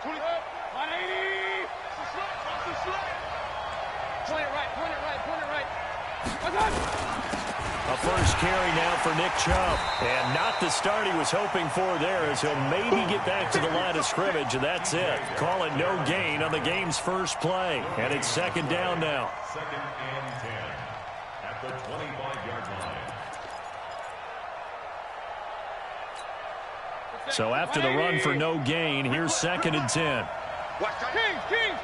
180. Point it right. A first carry now for Nick Chubb. And not the start he was hoping for there, as he'll maybe get back to the line of scrimmage, and that's it. Call it no gain on the game's first play. And it's second down now. Second and 10 at the 25-yard line. So after the run for no gain, here's second and 10. King.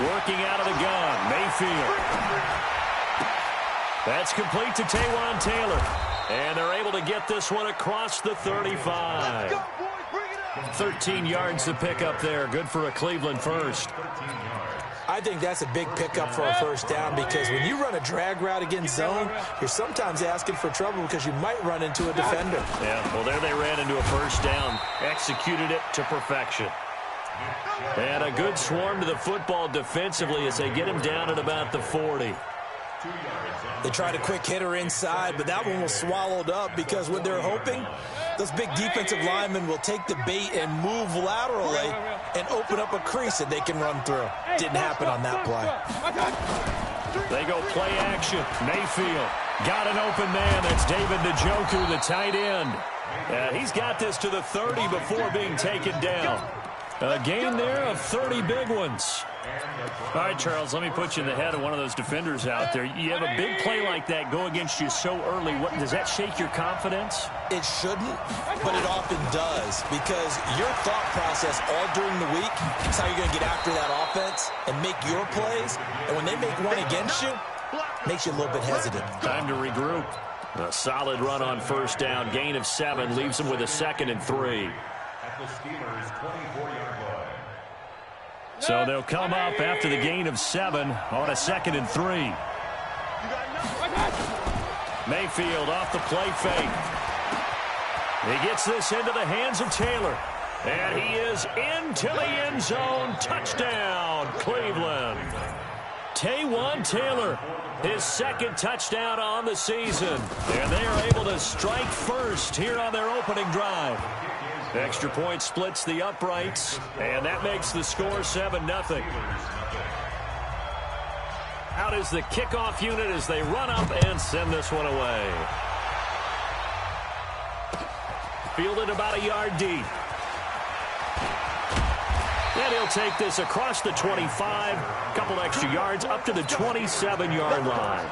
Working out of the gun, Mayfield. That's complete to Taywan Taylor. And they're able to get this one across the 35. 13 yards to pick up there. Good for a Cleveland first. I think that's a big pickup for a first down, because when you run a drag route against zone, you're sometimes asking for trouble because you might run into a defender. Yeah, well, there they ran into a first down. Executed it to perfection. And a good swarm to the football defensively as they get him down at about the 40. They tried a quick hitter inside, but that one was swallowed up because what they're hoping, those big defensive linemen will take the bait and move laterally and open up a crease that they can run through. Didn't happen on that play. They go play action. Mayfield got an open man. That's David Njoku, the tight end. He's got this to the 30 before being taken down. A gain there of 30 big ones. All right, Charles, let me put you in the head of one of those defenders out there. You have a big play like that go against you so early. Does that shake your confidence? It shouldn't, but it often does, because your thought process all during the week is how you're going to get after that offense and make your plays. And when they make one against you, it makes you a little bit hesitant. Time to regroup. A solid run on first down. Gain of 7 leaves them with a 2nd and 3. At the Steelers' 24-yard line. So they'll come up after the gain of 7 on a 2nd and 3. Mayfield off the play fake. He gets this into the hands of Taylor. And he is into the end zone. Touchdown, Cleveland. Taywan Taylor, his 2nd touchdown on the season. And they are able to strike first here on their opening drive. Extra point splits the uprights, and that makes the score 7-0. Out is the kickoff unit as they run up and send this one away. Fielded about a yard deep. And he'll take this across the 25, a couple extra yards up to the 27-yard line.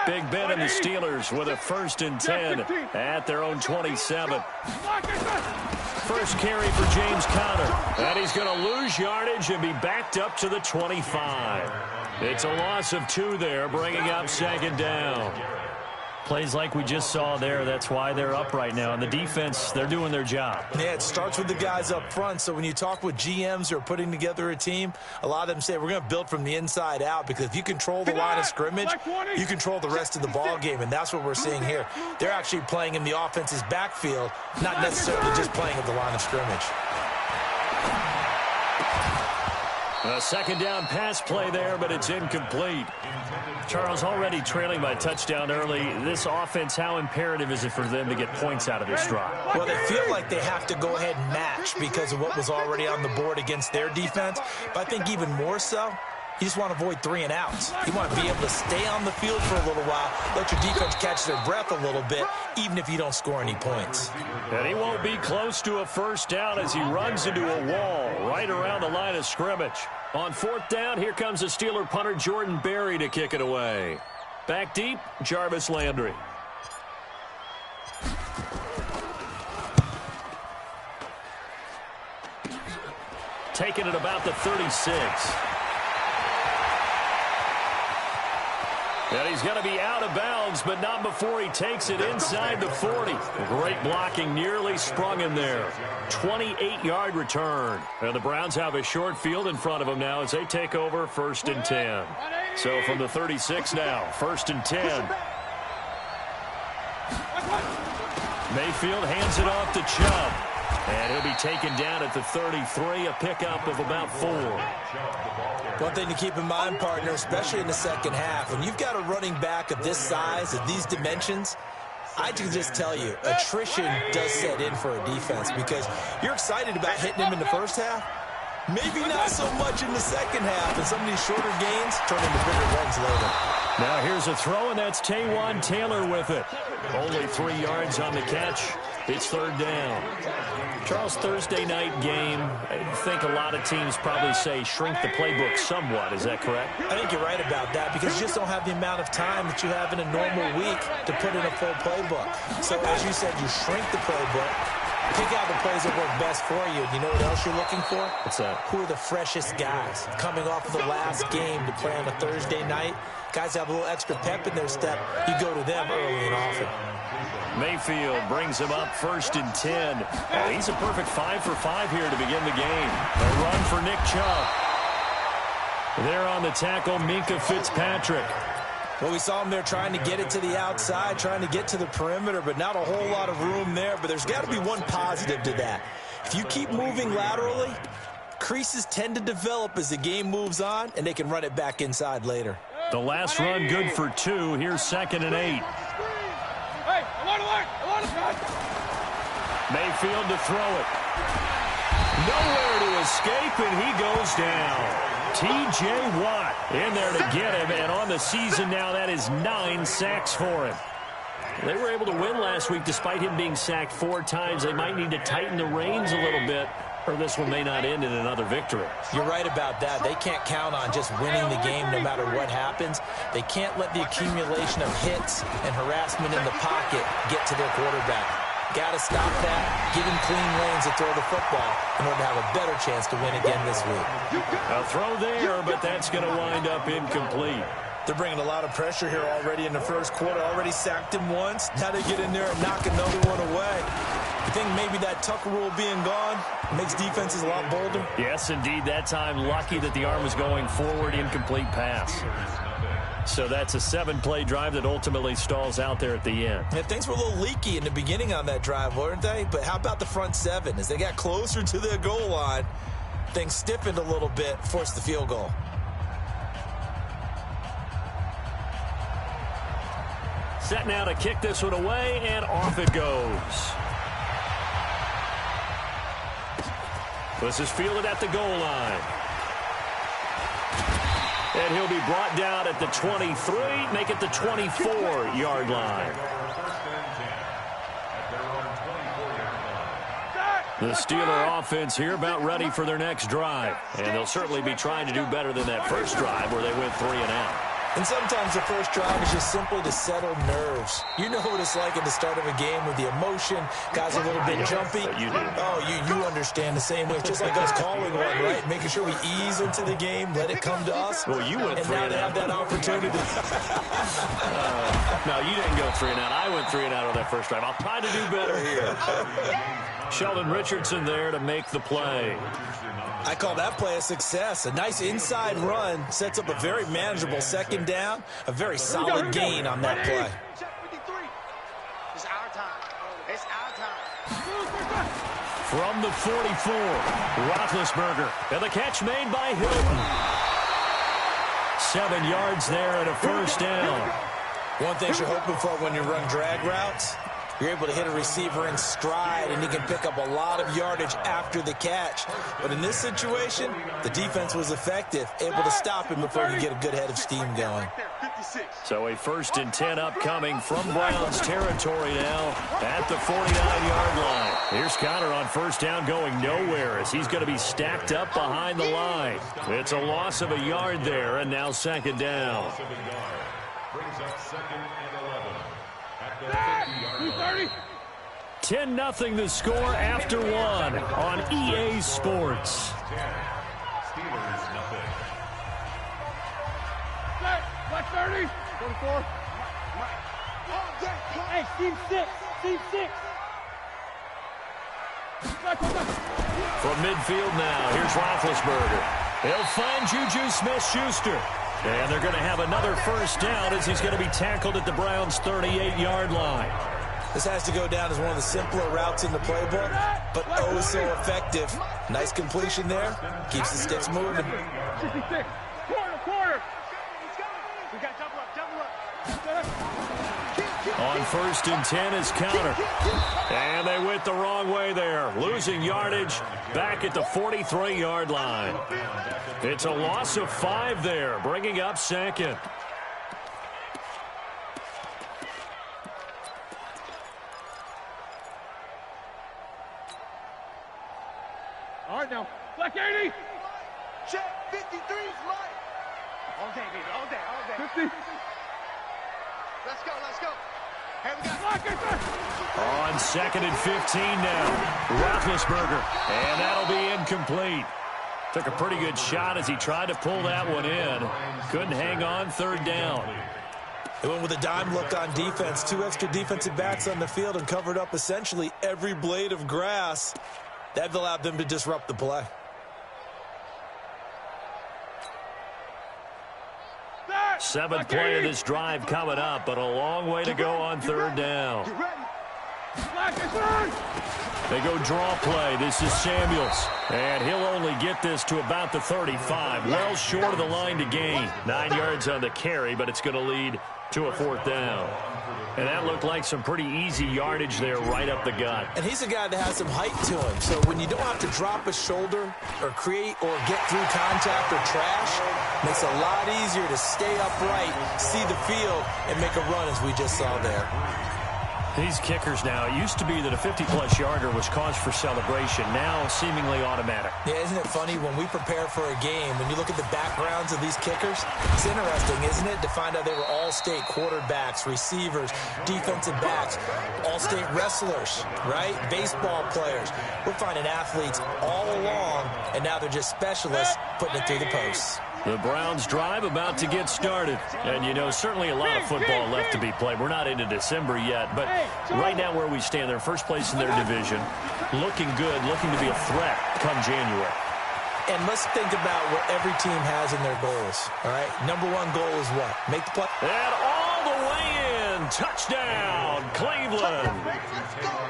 Big Ben and the Steelers with a 1st and 10 at their own 27. First carry for James Conner. And he's going to lose yardage and be backed up to the 25. It's a loss of 2 there, bringing up 2nd down. Plays like we just saw there, that's why they're up right now. And the defense, they're doing their job. Yeah, it starts with the guys up front. So when you talk with GMs who are putting together a team, a lot of them say we're going to build from the inside out, because if you control the line of scrimmage, you control the rest of the ball game, and that's what we're seeing here. They're actually playing in the offense's backfield, not necessarily just playing at the line of scrimmage. A 2nd down pass play there, but it's incomplete. Charles, already trailing by touchdown early. This offense, how imperative is it for them to get points out of this drive? Well, they feel like they have to go ahead and match because of what was already on the board against their defense. But I think even more so, you just want to avoid 3 and outs. You want to be able to stay on the field for a little while, let your defense catch their breath a little bit, even if you don't score any points. And he won't be close to a first down as he runs into a wall right around the line of scrimmage. On 4th down, here comes the Steeler punter Jordan Berry to kick it away. Back deep, Jarvis Landry. Taking it about the 36. And he's going to be out of bounds, but not before he takes it inside the 40. Great blocking, nearly sprung him there. 28-yard return. And the Browns have a short field in front of them now as they take over 1st and 10. So from the 36 now, 1st and 10. Mayfield hands it off to Chubb. And he'll be taken down at the 33, a pickup of about 4. One thing to keep in mind, partner, especially in the second half, when you've got a running back of this size, of these dimensions, I can just tell you, attrition does set in for a defense because you're excited about hitting him in the first half. Maybe not so much in the second half, and some of these shorter gains turn into bigger runs later. Now here's a throw, and that's Taywan Taylor with it. Only 3 yards on the catch. It's third down. Charles, Thursday night game, I think a lot of teams probably say shrink the playbook somewhat. Is that correct? I think you're right about that because you just don't have the amount of time that you have in a normal week to put in a full playbook. So as you said, you shrink the playbook, pick out the plays that work best for you. And you know what else you're looking for? What's that? Who are the freshest guys coming off of the last game to play on a Thursday night? Guys have a little extra pep in their step. You go to them early and often. Mayfield brings him up 1st and 10. And he's a perfect 5 for 5 here to begin the game. A run for Nick Chubb. There on the tackle, Minkah Fitzpatrick. Well, we saw him there trying to get it to the outside, trying to get to the perimeter, but not a whole lot of room there. But there's got to be one positive to that. If you keep moving laterally, creases tend to develop as the game moves on, and they can run it back inside later. The last run good for 2. Here's 2nd and 8. Mayfield to throw it. Nowhere to escape, and he goes down. T.J. Watt in there to get him, and on the season now, that is 9 sacks for him. They were able to win last week despite him being sacked 4 times. They might need to tighten the reins a little bit, or this one may not end in another victory. You're right about that. They can't count on just winning the game no matter what happens. They can't let the accumulation of hits and harassment in the pocket get to their quarterback. Got to stop that, give him clean lanes to throw the football in order to have a better chance to win again this week. A throw there, but that's going to wind up incomplete. They're bringing a lot of pressure here already in the first quarter. Already sacked him once. Now they get in there and knock another one away. You think maybe that Tucker rule being gone makes defenses a lot bolder? Yes, indeed. That time, lucky that the arm was going forward, incomplete pass. So that's a 7-play drive that ultimately stalls out there at the end. Yeah, things were a little leaky in the beginning on that drive, weren't they? But how about the front 7? As they got closer to their goal line, things stiffened a little bit, forced the field goal. Set now to kick this one away, and off it goes. This is fielded at the goal line. And he'll be brought down at the 23, make it the 24-yard line. The Steeler offense here about ready for their next drive. And they'll certainly be trying to do better than that first drive where they went 3 and out. And sometimes the first drive is just simply to settle nerves. You know what it's like at the start of a game with the emotion. Guys are a little bit jumpy. You do. Oh, you understand the same way. It's just like us calling one, right? Making sure we ease into the game, let it come to us. Well, you went 3 and And now they have out. that opportunity. No, you didn't go 3 and out. I went 3 and out on that first drive. I'll try to do better here. Sheldon Richardson there to make the play. I call that play a success. A nice inside run sets up a very manageable second down. A very solid gain on that play. It's our time. It's our time. From the 44, Roethlisberger. And the catch made by Hilton. 7 yards there and a first down. One thing you're hoping for when you run drag routes, you're able to hit a receiver in stride, and he can pick up a lot of yardage after the catch. But in this situation, the defense was effective, able to stop him before he get a good head of steam going. So a 1st and 10 upcoming from Browns territory now at the 49-yard line. Here's Connor on first down going nowhere as he's going to be stacked up behind the line. It's a loss of a yard there, and now second down. Brings up 2nd and 11 at the 50-yard line. 10-0 the score after 1 on EA Sports. Steelers nothing. Black 30. 24. Hey, team 6. Team 6. From midfield now, here's Roethlisberger. He'll find Juju Smith-Schuster. And they're going to have another first down as he's going to be tackled at the Browns' 38-yard line. This has to go down as one of the simpler routes in the playbook, but oh so effective. Nice completion there. Keeps the sticks moving. 66. Quarter. We got double up. On 1st and 10 is counter. And they went the wrong way there. Losing yardage back at the 43-yard line. It's a loss of 5 there, bringing up 2nd. All right, now. Black 80. Check. 53's mine. All day, baby. All day. 50. Let's go. Hey, we got Black 80. On 2nd and 15 now. Roethlisberger. And that'll be incomplete. Took a pretty good shot as he tried to pull that one in. Couldn't hang on 3rd down. They went with a dime look on defense. 2 extra defensive backs on the field and covered up essentially every blade of grass. That allowed them to disrupt the play. Seventh play of this drive coming up, but a long way to go on 3rd down. They go draw play. This is Samuels. And he'll only get this to about the 35. Well short of the line to gain. 9 yards on the carry, but it's going to lead to a 4th down. And that looked like some pretty easy yardage there right up the gut. And he's a guy that has some height to him. So when you don't have to drop a shoulder or create or get through contact or trash, makes it a lot easier to stay upright, see the field, and make a run as we just saw there. These kickers now, it used to be that a 50-plus yarder was cause for celebration. Now, seemingly automatic. Yeah, isn't it funny when we prepare for a game, when you look at the backgrounds of these kickers, it's interesting, isn't it, to find out they were all-state quarterbacks, receivers, defensive backs, all-state wrestlers, right? Baseball players. We're finding athletes all along, and now they're just specialists putting it through the posts. The Browns drive about to get started. And, you know, certainly a lot of football left to be played. We're not into December yet, but right now where we stand, they're first place in their division. Looking good, looking to be a threat come January. And let's think about what every team has in their goals, all right? Number 1 goal is what? Make the play. And all the way in. Touchdown, Cleveland.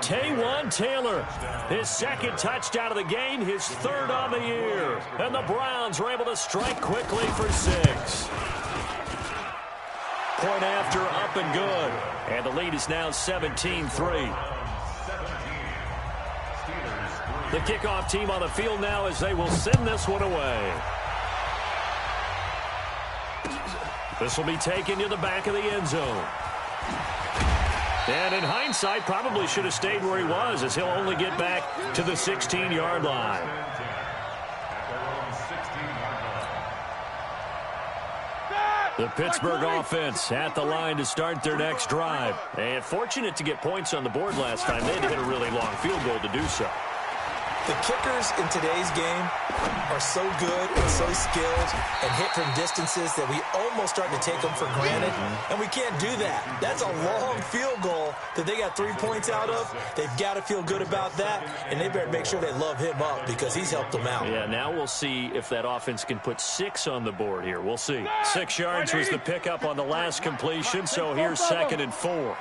Taywan Taylor, his 2nd touchdown of the game, his 3rd on the year. And the Browns were able to strike quickly for 6. Point after, up and good. And the lead is now 17-3. The kickoff team on the field now as they will send this one away. This will be taken to the back of the end zone. And in hindsight, probably should have stayed where he was, as he'll only get back to the 16-yard line. The Pittsburgh offense at the line to start their next drive. And fortunate to get points on the board last time. They had to hit a really long field goal to do so. The kickers in today's game are so good and so skilled and hit from distances that we almost start to take them for granted, and we can't do that. That's a long field goal that they got 3 points out of. They've got to feel good about that, and they better make sure they love him up because he's helped them out. Yeah, now we'll see if that offense can put 6 on the board here. We'll see. 6 yards was the pickup on the last completion, so here's 2nd and 4.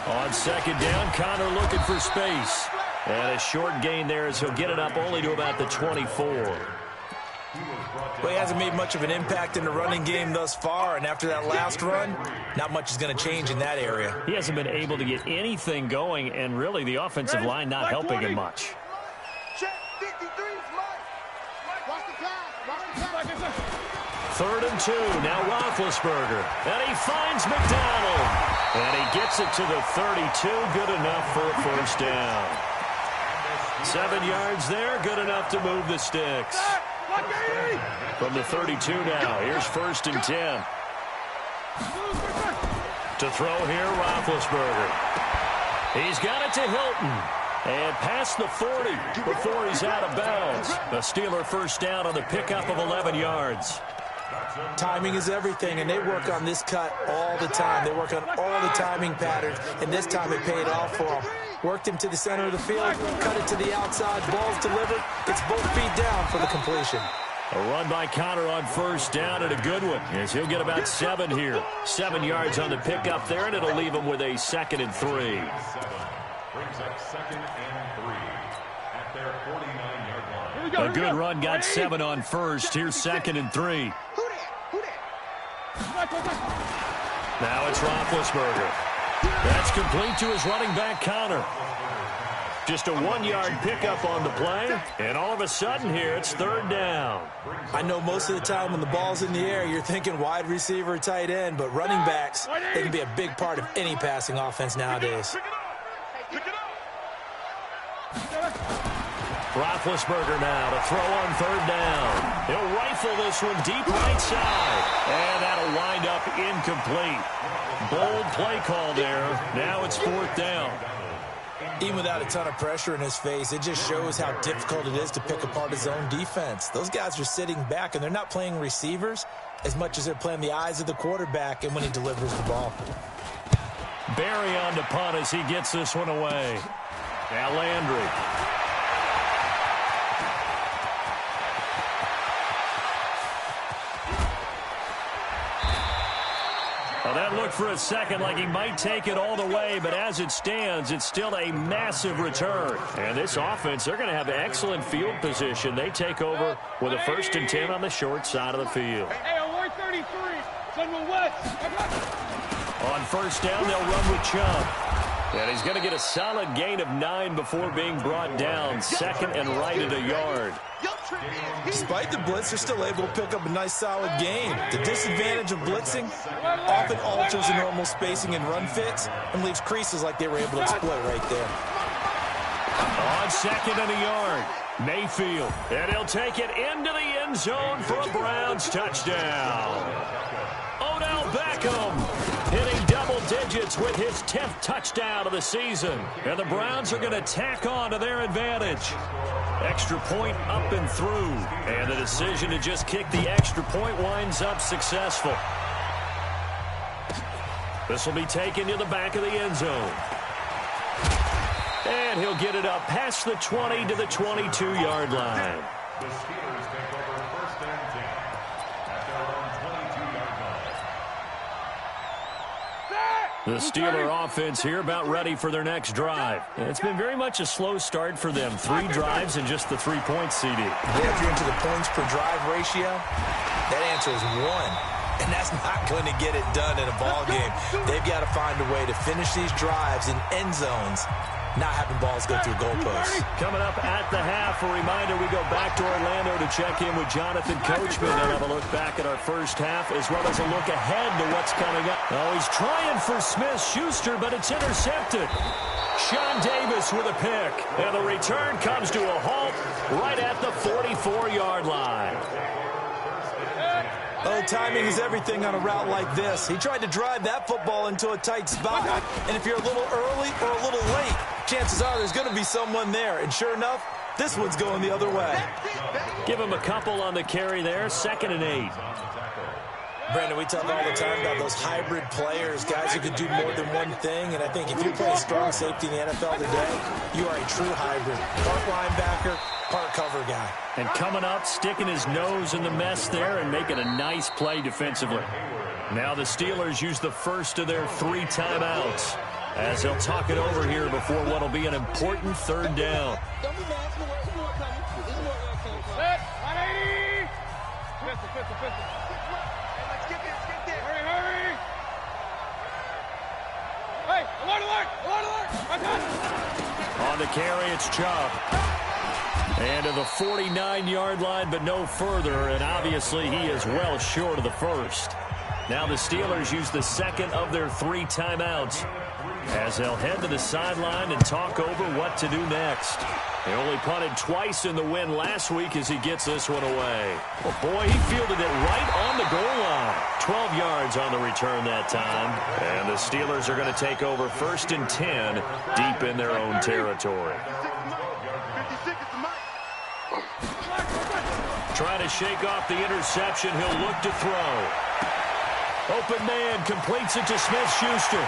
On 2nd down, Connor looking for space. And a short gain there as he'll get it up only to about the 24. Well, he hasn't made much of an impact in the running game thus far, and after that last run, not much is going to change in that area. He hasn't been able to get anything going, and really the offensive line not helping him much. Check. 53's mine. Watch the pass. 3rd and 2. Now Roethlisberger. And he finds McDonald. And he gets it to the 32. Good enough for a 1st down. 7 yards there. Good enough to move the sticks. From the 32 now. Here's 1st and 10. To throw here, Roethlisberger. He's got it to Hilton. And past the 40 before he's out of bounds. A Steeler 1st down on the pickup of 11 yards. Timing is everything, and they work on this cut all the time. They work on all the timing patterns, and this time it paid off for them. Worked him to the center of the field, cut it to the outside, ball's delivered, gets both feet down for the completion. A run by Connor on first down, and a good one, as he'll get about 7 here. 7 yards on the pickup there, and it'll leave him with a 2nd and 3. Brings up 2nd and 3 at their 49-yard line. A good run got 7 on first. Here's 2nd and 3. Now it's Roethlisberger. That's complete to his running back, Connor. Just a 1-yard pickup on the play, and all of a sudden here, it's 3rd down. I know most of the time when the ball's in the air, you're thinking wide receiver, tight end, but running backs, they can be a big part of any passing offense nowadays. Roethlisberger now to throw on 3rd down. He'll rifle this one deep right side, and that'll wind up incomplete. Bold play call there. Now it's 4th down. Even without a ton of pressure in his face, it just shows how difficult it is to pick apart his own defense. Those guys are sitting back, and they're not playing receivers as much as they're playing the eyes of the quarterback and when he delivers the ball. Barry on to punt as he gets this one away. Now Landry. Well, that looked for a second like he might take it all the way, but as it stands, it's still a massive return. And this offense, they're going to have excellent field position. They take over with a 1st and 10 on the short side of the field. Hey, on 133, Sunwell West. On 1st down, they'll run with Chubb. And he's going to get a solid gain of 9 before being brought down. 2nd and right at a yard. Despite the blitz, they're still able to pick up a nice, solid gain. The disadvantage of blitzing often alters the normal spacing and run fits and leaves creases like they were able to exploit right there. On 2nd and a yard, Mayfield. And he'll take it into the end zone for a Browns touchdown. Odell Beckham hitting double digits with his 10th touchdown of the season. And the Browns are going to tack on to their advantage. Extra point up and through. And the decision to just kick the extra point winds up successful. This will be taken to the back of the end zone. And he'll get it up past the 20 to the 22-yard line. The Steelers take over 1st and 10 at their own 22-yard line. The Steeler offense here about ready for their next drive. It's been very much a slow start for them. 3 drives and just the 3-point CD. If you're into the points per drive ratio, that answer is 1. And that's not going to get it done in a ball game. They've got to find a way to finish these drives in end zones, not having balls go through goalposts. Coming up at the half, a reminder, we go back to Orlando to check in with Jonathan Coachman and have a look back at our first half as well as a look ahead to what's coming up. Oh, he's trying for Smith-Schuster, but it's intercepted. Sean Davis with a pick, and the return comes to a halt right at the 44-yard line. Oh, timing is everything on a route like this. He tried to drive that football into a tight spot. And if you're a little early or a little late, chances are there's going to be someone there. And sure enough, this one's going the other way. Give him a couple on the carry there, 2nd and 8. Brandon, we talk all the time about those hybrid players, guys who can do more than one thing. And I think if you play strong safety in the NFL today, you are a true hybrid. Part linebacker, part cover guy. And coming up, sticking his nose in the mess there and making a nice play defensively. Now the Steelers use the first of their 3 timeouts as they'll talk it over here before what will be an important 3rd down. Set, 180. Pistol. Let's get there. Hurry. Hey, alert. On the carry, it's Chubb. And to the 49-yard line, but no further, and obviously he is well short of the first. Now the Steelers use the 2nd of their 3 timeouts as they'll head to the sideline and talk over what to do next. They only punted twice in the win last week as he gets this one away. Well, boy, he fielded it right on the goal line. 12 yards on the return that time. And the Steelers are going to take over 1st and 10 deep in their own territory. Trying to shake off the interception. He'll look to throw. Open man completes it to Smith-Schuster.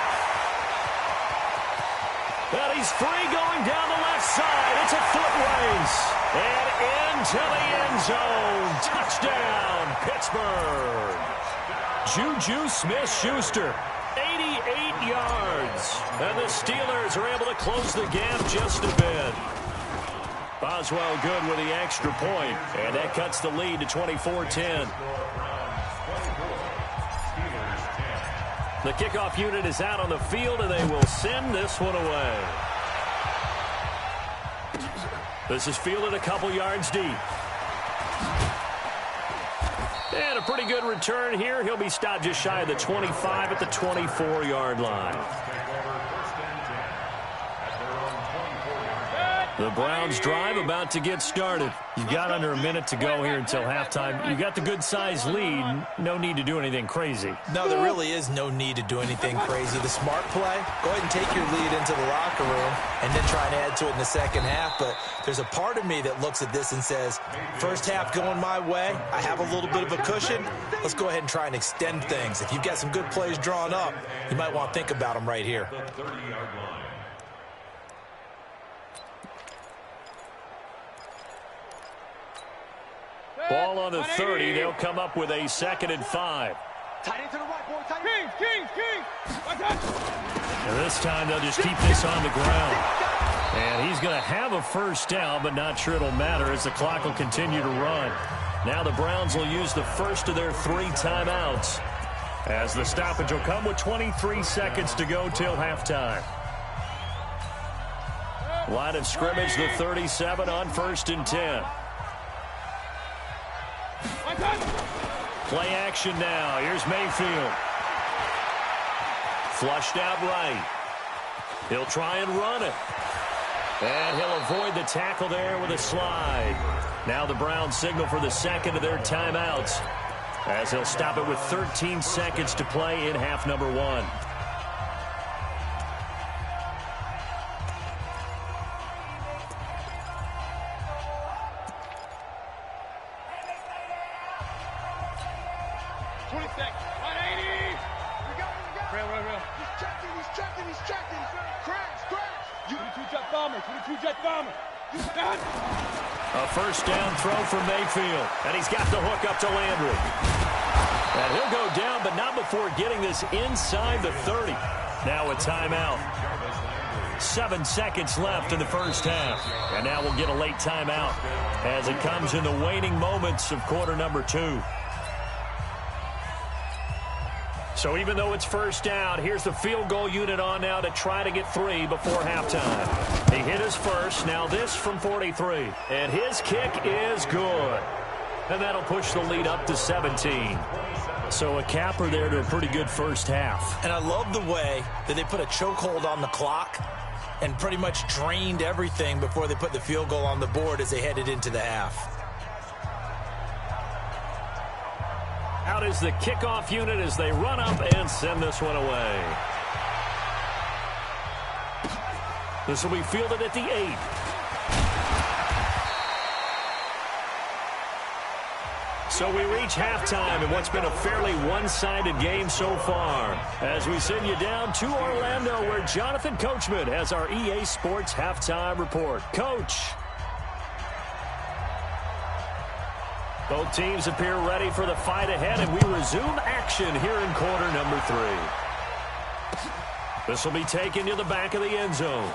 And he's free going down the left side. It's a foot race. And into the end zone. Touchdown, Pittsburgh. Juju Smith-Schuster, 88 yards. And the Steelers are able to close the gap just a bit. Boswell good with the extra point, and that cuts the lead to 24-10. The kickoff unit is out on the field, and they will send this one away. This is fielded a couple yards deep. And a pretty good return here. He'll be stopped just shy of the 25 at the 24-yard line. The Browns drive about to get started. You've got under a minute to go here until halftime. You've got the good-sized lead. No need to do anything crazy. No, there really is no need to do anything crazy. The smart play, go ahead and take your lead into the locker room and then try and add to it in the second half. But there's a part of me that looks at this and says, first half going my way, I have a little bit of a cushion. Let's go ahead and try and extend things. If you've got some good plays drawn up, you might want to think about them right here. Ball on the 30. They'll come up with a 2nd and 5. Tight end to the right, boy. Tight end. King. And this time they'll just keep this on the ground. And he's going to have a first down, but not sure it'll matter as the clock will continue to run. Now the Browns will use the first of their 3 timeouts, as the stoppage will come with 23 seconds to go till halftime. Line of scrimmage, the 37 on 1st and 10. Play action now. Here's Mayfield. Flushed out right. He'll try and run it. And he'll avoid the tackle there with a slide. Now the Browns signal for the 2nd of their timeouts, as he'll stop it with 13 seconds to play in half number 1. A first down throw from Mayfield, and he's got the hook up to Landry. And he'll go down, but not before getting this inside the 30. Now a timeout. 7 seconds left in the first half. And now we'll get a late timeout as it comes in the waning moments of quarter number 2. So even though it's first down, here's the field goal unit on now to try to get 3 before halftime. He hit his first. Now this from 43. And his kick is good. And that'll push the lead up to 17. So a capper there to a pretty good first half. And I love the way that they put a chokehold on the clock and pretty much drained everything before they put the field goal on the board as they headed into the half. Out is the kickoff unit as they run up and send this one away. This will be fielded at the 8. So we reach halftime in what's been a fairly one-sided game so far, as we send you down to Orlando, where Jonathan Coachman has our EA Sports halftime report. Coach. Both teams appear ready for the fight ahead, and we resume action here in quarter number 3. This will be taken to the back of the end zone.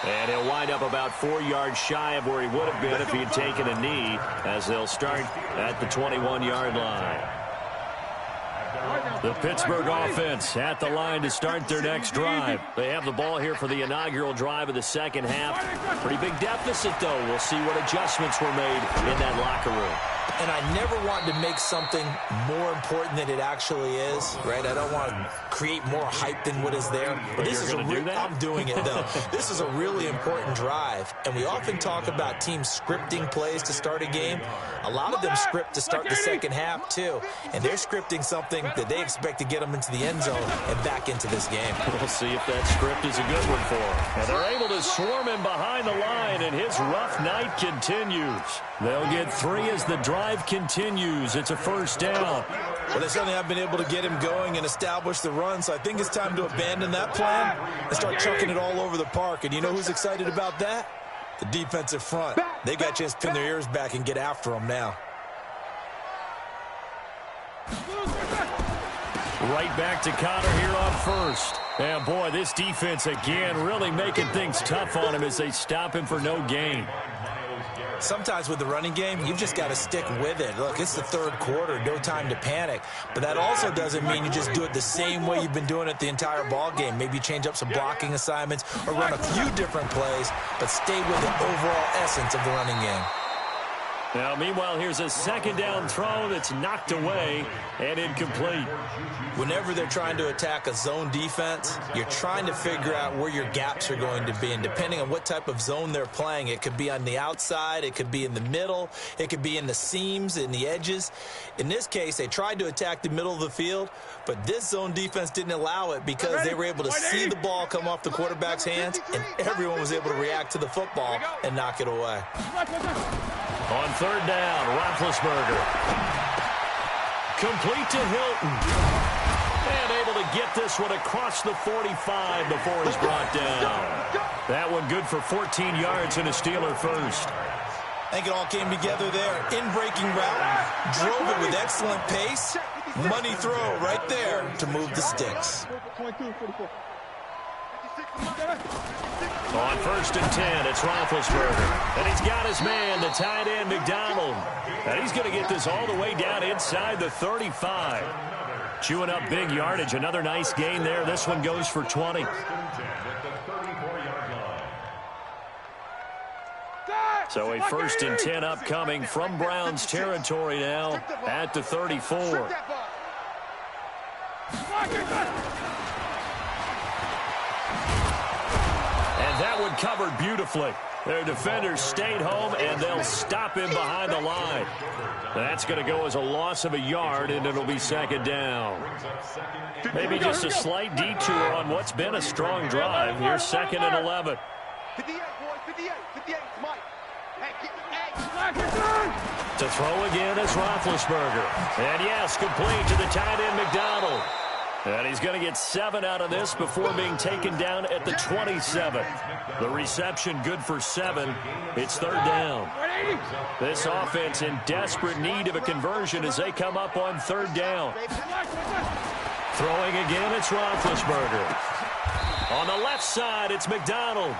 And he'll wind up about 4 yards shy of where he would have been if he had taken a knee, as they'll start at the 21-yard line. The Pittsburgh offense at the line to start their next drive. They have the ball here for the inaugural drive of the second half. Pretty big deficit, though. We'll see what adjustments were made in that locker room. And I never want to make something more important than it actually is, right? I don't want to create more hype than what is there. But this is I'm doing it, though. This is a really important drive. And we often talk about teams scripting plays to start a game. A lot of them script to start the second half, too. And they're scripting something that they expect to get them into the end zone and back into this game. We'll see if that script is a good one for them. And they're able to swarm him behind the line, and his rough night continues. They'll get 3 as the drive continues. It's a first down. Well, they certainly have been able to get him going and establish the run, so I think it's time to abandon that plan and start chucking it all over the park. And you know who's excited about that? The defensive front, they got a chance to pin their ears back and get after them now. Right back to Connor here on first. And boy, this defense again really making things tough on him as they stop him for no gain. Sometimes with the running game, you've just got to stick with it. Look, it's the third quarter, no time to panic. But that also doesn't mean you just do it the same way you've been doing it the entire ball game. Maybe change up some blocking assignments or run a few different plays, but stay with the overall essence of the running game. Now, meanwhile, here's a second down throw that's knocked away and incomplete. Whenever they're trying to attack a zone defense, you're trying to figure out where your gaps are going to be. And depending on what type of zone they're playing, it could be on the outside, it could be in the middle, it could be in the seams, in the edges. In this case, they tried to attack the middle of the field, but this zone defense didn't allow it because they were able to see the ball come off the quarterback's hands, and everyone was able to react to the football and knock it away. On third down, Roethlisberger. Complete to Hilton. And able to get this one across the 45 before he's brought down. That one good for 14 yards and a Steeler first. I think it all came together there. In-breaking route, drove it with excellent pace. Money throw right there to move the sticks. On first and 10, it's Roethlisberger. And he's got his man, the tight end, McDonald. And he's going to get this all the way down inside the 35. Chewing up big yardage. Another nice gain there. This one goes for 20. So a first and 10 upcoming from Browns territory now at the 34. That one covered beautifully. Their defenders stayed home, and they'll stop him behind the line. That's going to go as a loss of a yard, and it'll be second down. Maybe just a slight detour on what's been a strong drive. Here's second and 11. 58, boys, 58, 58, Mike. To throw again is Roethlisberger. And yes, complete to the tight end, McDonald. And he's going to get 7 out of this before being taken down at the 27. The reception good for 7. It's third down. This offense in desperate need of a conversion as they come up on third down. Throwing again, it's Roethlisberger. On the left side, it's McDonald.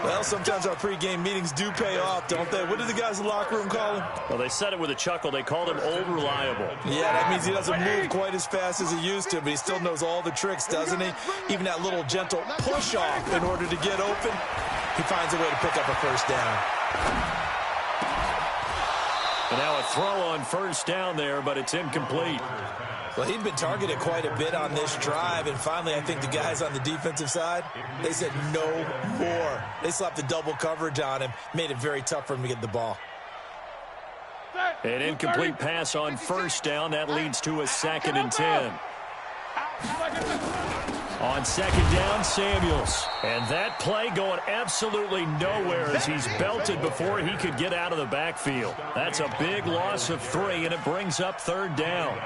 Well, sometimes our pregame meetings do pay off, don't they? What do the guys in the locker room call him? Well, they said it with a chuckle. They called him Old Reliable. Yeah, that means he doesn't move quite as fast as he used to, but he still knows all the tricks, doesn't he? Even that little gentle push-off in order to get open, he finds a way to pick up a first down. And now a throw on first down there, but it's incomplete. Well, he'd been targeted quite a bit on this drive, and finally I think the guys on the defensive side, they said no more. They slapped the double coverage on him, made it very tough for him to get the ball. An incomplete pass on first down. That leads to a second and 10. On second down, Samuels. And that play going absolutely nowhere as he's belted before he could get out of the backfield. That's a big loss of 3, and it brings up third down.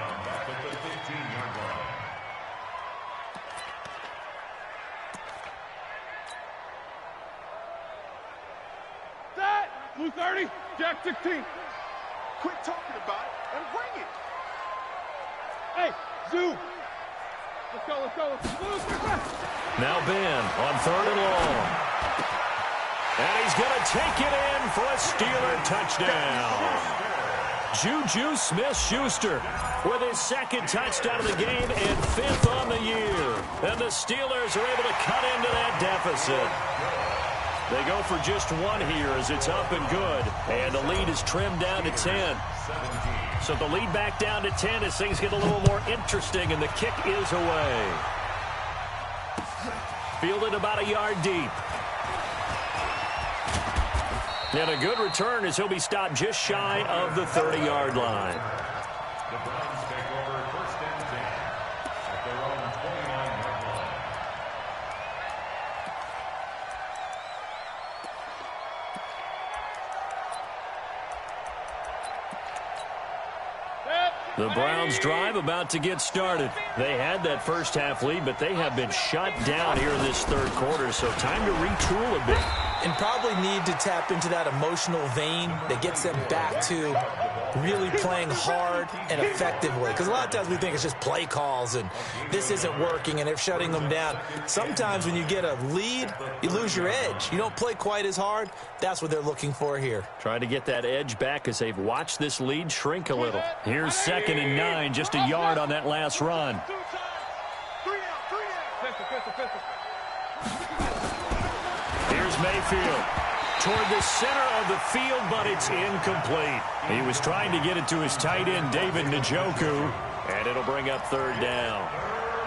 Blue 30, Jack 16. Quit talking about it and bring it. Hey, Zoo. Let's go, let's go. Now Ben on third and long. And he's going to take it in for a Steeler touchdown. Juju Smith-Schuster with his second touchdown of the game and 5th on the year. And the Steelers are able to cut into that deficit. They go for just 1 here as it's up and good. And the lead is trimmed down to 10. So the lead back down to 10 as things get a little more interesting, and the kick is away. Fielded about a yard deep. And a good return as he'll be stopped just shy of the 30-yard line. The Browns take over first and 10 at their own 29-yard line. The Browns drive about to get started. They had that first half lead, but they have been shut down here in this third quarter, so time to retool a bit. and probably need to tap into that emotional vein that gets them back to really playing hard and effectively. Because a lot of times we think it's just play calls and this isn't working and they're shutting them down. Sometimes when you get a lead, you lose your edge. You don't play quite as hard. That's what they're looking for here. Trying to get that edge back as they've watched this lead shrink a little. Here's 2nd and 9, just a yard on that last run. Here's Mayfield toward the center of the field, but it's incomplete. He was trying to get it to his tight end, David Njoku, and it'll bring up 3rd down.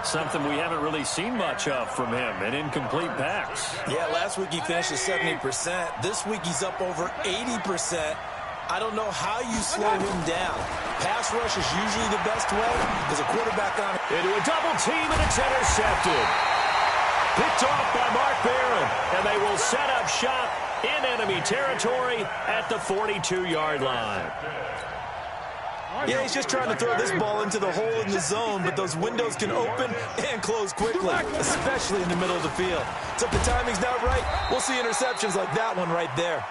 Something we haven't really seen much of from him, an incomplete pass. Yeah, last week he finished at 70%. This week he's up over 80%. I don't know how you slow him down. Pass rush is usually the best way. There's a quarterback on it. Into a double team, and it's intercepted. Picked off by Mark Barron, and they will set up shop in enemy territory at the 42-yard line. Yeah, he's just trying to throw this ball into the hole in the zone, but those windows can open and close quickly, especially in the middle of the field. So if the timing's not right, we'll see interceptions like that one right there.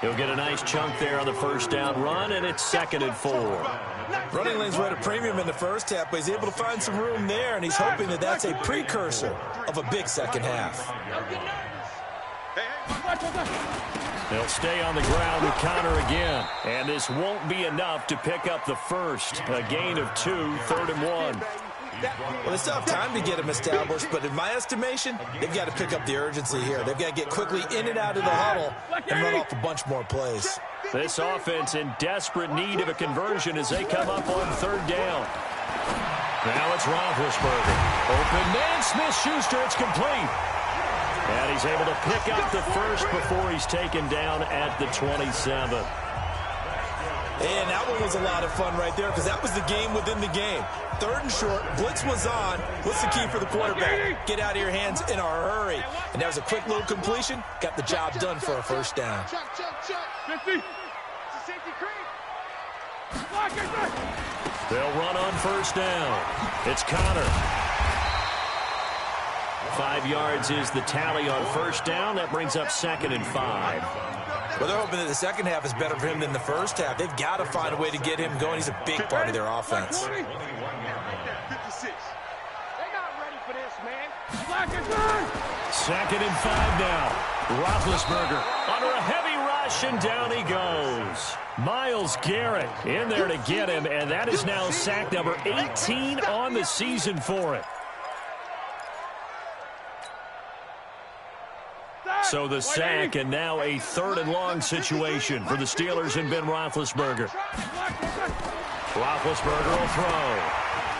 He'll get a nice chunk there on the 1st down run, and it's 2nd and 4. Running lanes were at a premium in the first half, but he's able to find some room there, and he's hoping that that's a precursor of a big second half. They'll stay on the ground with Connor again, and this won't be enough to pick up the first. A gain of 2, 3rd and 1. Well, they still have time to get him established, but in my estimation, they've got to pick up the urgency here. They've got to get quickly in and out of the huddle and run off a bunch more plays. This offense in desperate need of a conversion as they come up on 3rd down. Now it's Roethlisberger. Open man, Smith-Schuster, it's complete. And he's able to pick up the first before he's taken down at the 27. And that one was a lot of fun right there because that was the game within the game. 3rd and short, blitz was on. What's the key for the quarterback? Get out of your hands in a hurry. And that was a quick little completion. Got the job done for a 1st down. 50. They'll run on 1st down. It's Connor. 5 yards is the tally on 1st down. That brings up 2nd and 5. Well, they're hoping that the second half is better for him than the first half. They've got to find a way to get him going. He's a big part of their offense. 56. They're not ready for this, man. 2nd and 5 now. Roethlisberger under a heavy rush, and down he goes. Myles Garrett in there to get him, and that is now sack number 18 on the season for it. So the sack, and now a 3rd and long situation for the Steelers and Ben Roethlisberger. Roethlisberger will throw.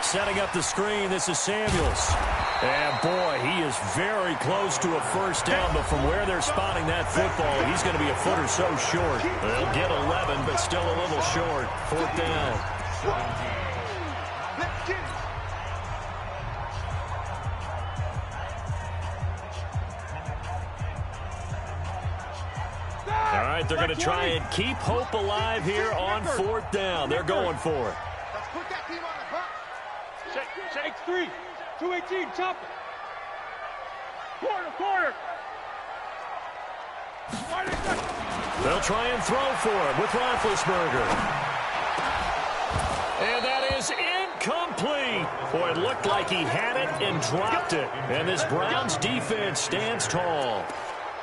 Setting up the screen, this is Samuels. And boy, he is very close to a 1st down, but from where they're spotting that football, he's going to be a foot or so short. They'll get 11, but still a little short. 4th down. All right, they're going to try and keep hope alive here on 4th down. They're going for it. Let's put that team on the clock. Shake 3. 218, chop it. Corner. They'll try and throw for it with Roethlisberger. And that is incomplete. Boy, it looked like he had it and dropped it. And this Browns defense stands tall.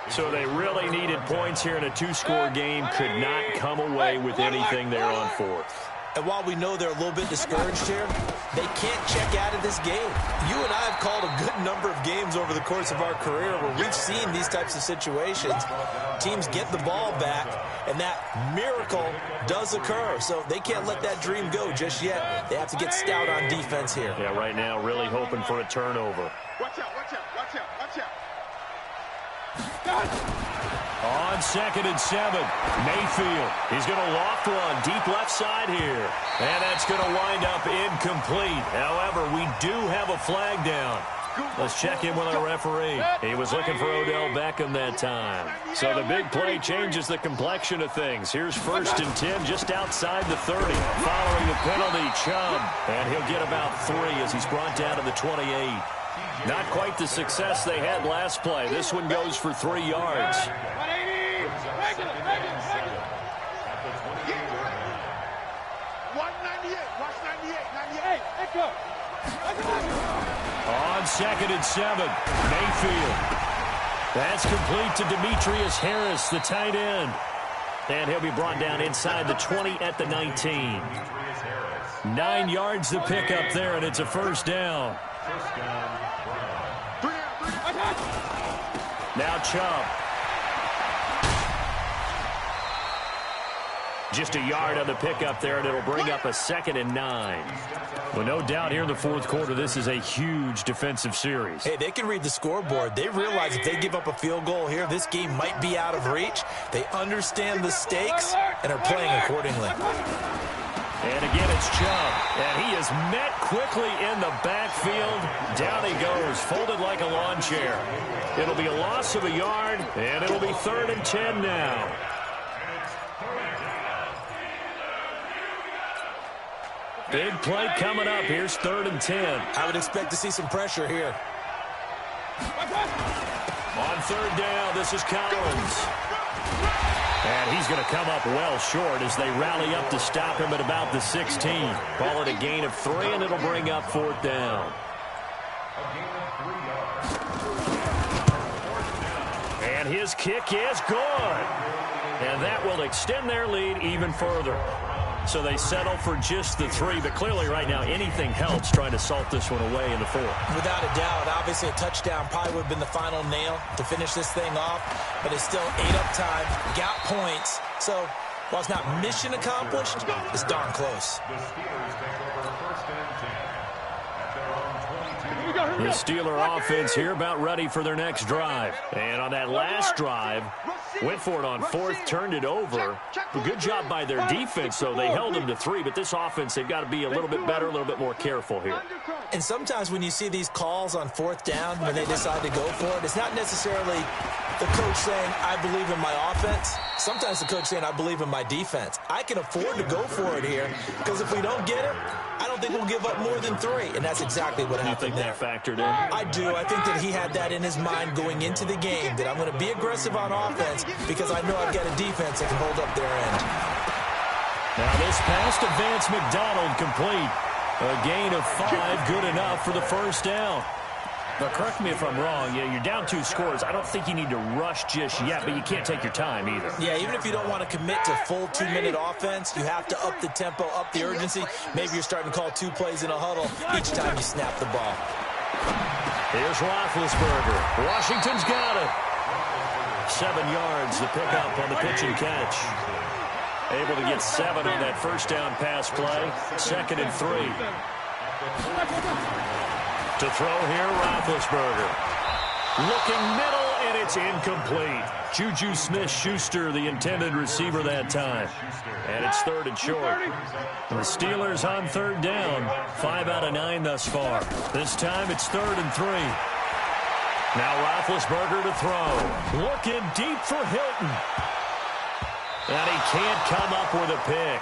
So they really needed points here in a 2-score game. Could not come away with anything there on 4th. And while we know they're a little bit discouraged here, they can't check out of this game. You and I have called a good number of games over the course of our career where we've seen these types of situations. Teams get the ball back, and that miracle does occur. So they can't let that dream go just yet. They have to get stout on defense here. Yeah, right now really hoping for a turnover. Watch out. On 2nd and 7, Mayfield. He's going to loft one deep left side here. And that's going to wind up incomplete. However, we do have a flag down. Let's check in with our referee. He was looking for Odell Beckham that time. So the big play changes the complexion of things. Here's 1st and 10 just outside the 30. Following the penalty, Chubb. And he'll get about 3 as he's brought down to the 28. Not quite the success they had last play. This one goes for 3 yards. 180. Regular. 198. Watch 98. Let's go. On 2nd and 7, Mayfield. That's complete to Demetrius Harris, the tight end. And he'll be brought down inside the 20 at the 19. 9 yards to pick up there, and it's a first down. Now Chubb. Just a yard on the pickup there, and it'll bring up a 2nd and 9. Well, no doubt here in the fourth quarter, this is a huge defensive series. Hey, they can read the scoreboard. They realize if they give up a field goal here, this game might be out of reach. They understand the stakes and are playing accordingly. And again, it's Chubb. And he is met quickly in the backfield. Down he goes, folded like a lawn chair. It'll be a loss of a yard, and it'll be 3rd and 10 now. Big play coming up. Here's 3rd and 10. I would expect to see some pressure here. On 3rd down, this is Collins. And he's going to come up well short as they rally up to stop him at about the 16. Call it a gain of 3, and it'll bring up 4th down. And his kick is good. And that will extend their lead even further. So they settle for just the 3, but clearly right now anything helps trying to salt this one away in the 4th. Without a doubt, obviously a touchdown probably would have been the final nail to finish this thing off, but it's still 8 up time, got points. So while it's not mission accomplished, it's darn close. The Steeler offense here about ready for their next drive. And on that last drive, went for it on 4th, turned it over. A good job by their defense, though. They held them to 3, but this offense, they've got to be a little bit better, a little bit more careful here. And sometimes when you see these calls on 4th down, when they decide to go for it, it's not necessarily the coach saying, I believe in my offense. Sometimes the coach saying, I believe in my defense. I can afford to go for it here, because if we don't get it, I don't think we'll give up more than 3. And that's exactly what happened there. You think that factored in? I do. I think that he had that in his mind going into the game, that I'm going to be aggressive on offense because I know I've got a defense that can hold up their end. Now this pass to Vance McDonald complete. A gain of 5, good enough for the first down. But correct me if I'm wrong, you're down 2 scores. I don't think you need to rush just yet, but you can't take your time either. Yeah, even if you don't want to commit to full 2-minute offense, you have to up the tempo, up the urgency. Maybe you're starting to call 2 plays in a huddle each time you snap the ball. Here's Roethlisberger. Washington's got it. 7 yards, the pickup on the pitch and catch. Able to get 7 on that first down pass play. 2nd and 3. To throw here, Roethlisberger. Looking middle, and it's incomplete. Juju Smith-Schuster, the intended receiver that time. And it's 3rd and short. The Steelers on 3rd down. 5 out of 9 thus far. This time it's 3rd and 3. Now Roethlisberger to throw. Looking deep for Hilton. And he can't come up with a pick.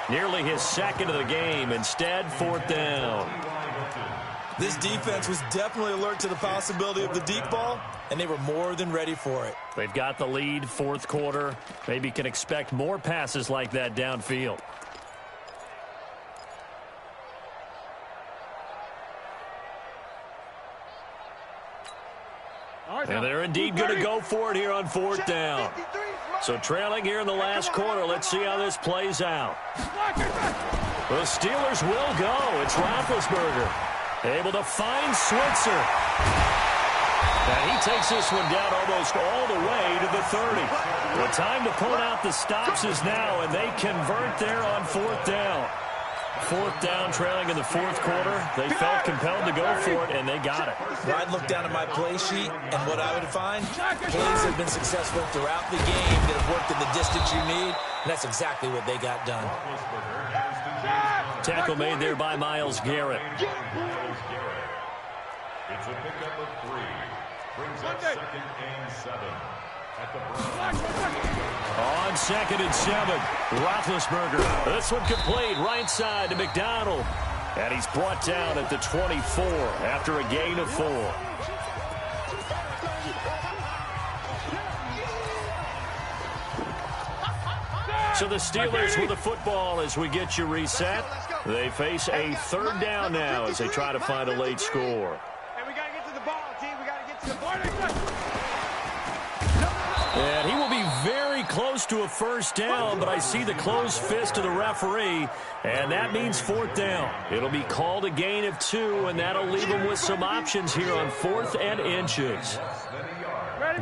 Nearly his 2nd of the game. Instead, 4th down. This defense was definitely alert to the possibility of the deep ball, and they were more than ready for it. They've got the lead, 4th quarter. Maybe can expect more passes like that downfield. And they're indeed going to go for it here on 4th down. So trailing here in the last quarter, let's see how this plays out. The Steelers will go. It's Roethlisberger. Able to find Switzer. And he takes this one down almost all the way to the 30. The time to pull out the stops is now, and they convert there on 4th down. 4th down, trailing in the 4th quarter. They felt compelled to go for it, and they got it. Well, I'd look down at my play sheet, and what I would find, plays that have been successful throughout the game that have worked in the distance you need, and that's exactly what they got done. Tackle made there by Myles Garrett. It's a pickup of 3. Brings up 2nd and 7. At the on 2nd and 7, Roethlisberger. This one complete, right side to McDonald. And he's brought down at the 24 after a gain of 4. So the Steelers with the football as we get you reset. They face a third down now as they try to find a late score. And we got to get to the ball, team. We got to get to the ball. And he will be very close to a first down, but I see the closed fist of the referee, and that means fourth down. It'll be called a gain of 2, and that'll leave them with some options here on 4th and inches.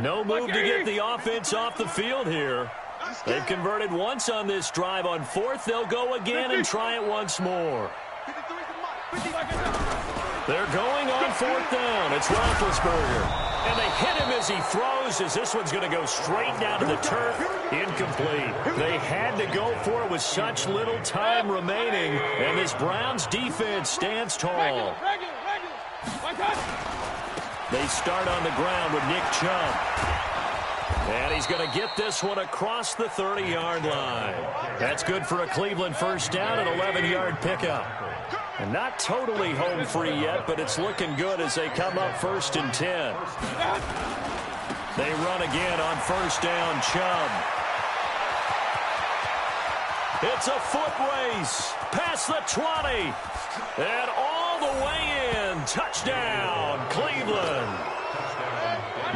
No move to get the offense off the field here. They've converted once on this drive. On 4th, they'll go again and try it once more. They're going on 4th down. It's Roethlisberger. And they hit him as he throws, as this one's going to go straight down to the turf. Incomplete. They had to go for it with such little time remaining, and this Browns defense stands tall. They start on the ground with Nick Chubb. And he's going to get this one across the 30-yard line. That's good for a Cleveland first down, an 11-yard pickup. And not totally home free yet, but it's looking good as they come up 1st and 10. They run again on first down, Chubb. It's a foot race past the 20. And all the way in. Touchdown, Cleveland.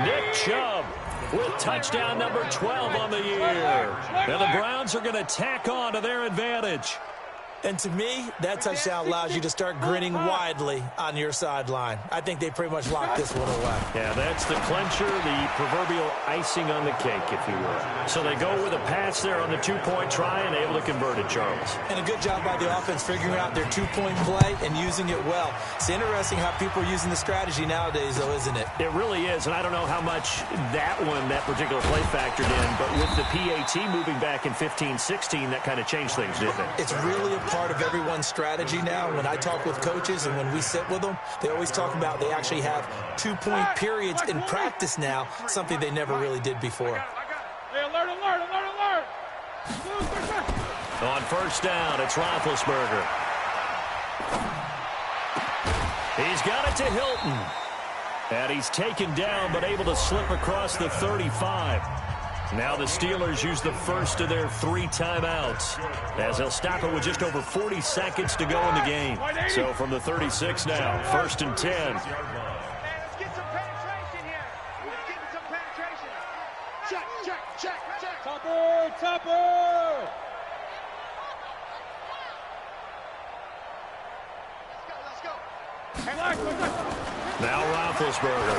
Nick Chubb with touchdown number 12 on the year. And the Browns are going to tack on to their advantage. And to me, that touchdown allows you to start grinning widely on your sideline. I think they pretty much locked this one away. Yeah, that's the clincher, the proverbial icing on the cake, if you will. So they go with a pass there on the 2-point try and able to convert it, Charles. And a good job by the offense figuring out their 2-point play and using it well. It's interesting how people are using the strategy nowadays, though, isn't it? It really is, and I don't know how much that particular play factored in, but with the PAT moving back in 15-16, that kind of changed things, didn't it? It's really a part of everyone's strategy now. When I talk with coaches and when we sit with them, they always talk about they actually have 2-point periods in practice now, something they never really did before. Hey, alert, alert, alert, alert. On first down, it's Roethlisberger. He's got it to Hilton. And he's taken down but able to slip across the 35. Now the Steelers use the first of their 3 timeouts as they'll stop it with just over 40 seconds to go in the game. So from the 36 now, 1st and 10. Hey, let's get some penetration here. Let's get some penetration. Check, check, check, check. Topper, topper. Let's go, let's go. Now Roethlisberger.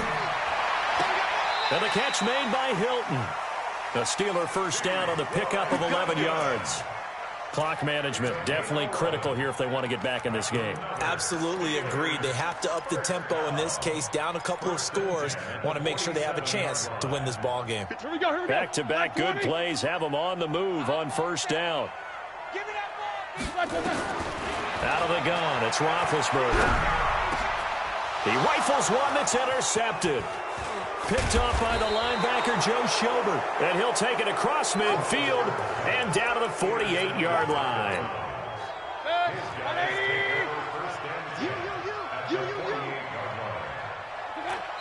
And the catch made by Hilton. A Steeler first down on the pickup of 11 yards. Clock management definitely critical here if they want to get back in this game. Absolutely agreed. They have to up the tempo in this case, down a couple of scores. Want to make sure they have a chance to win this ball game. Here we go. Back-to-back good plays have them on the move on first down. Give me that ball. Out of the gun, it's Roethlisberger. He rifles one that's intercepted. Picked off by the linebacker, Joe Schobert. And he'll take it across midfield and down to the 48-yard line.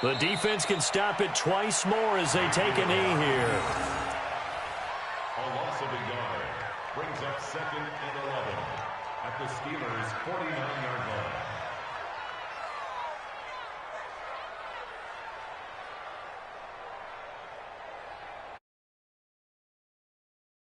The defense can stop it twice more as they take a knee here. A loss of a yard brings up 2nd and 11 at the Steelers' 49-yard line.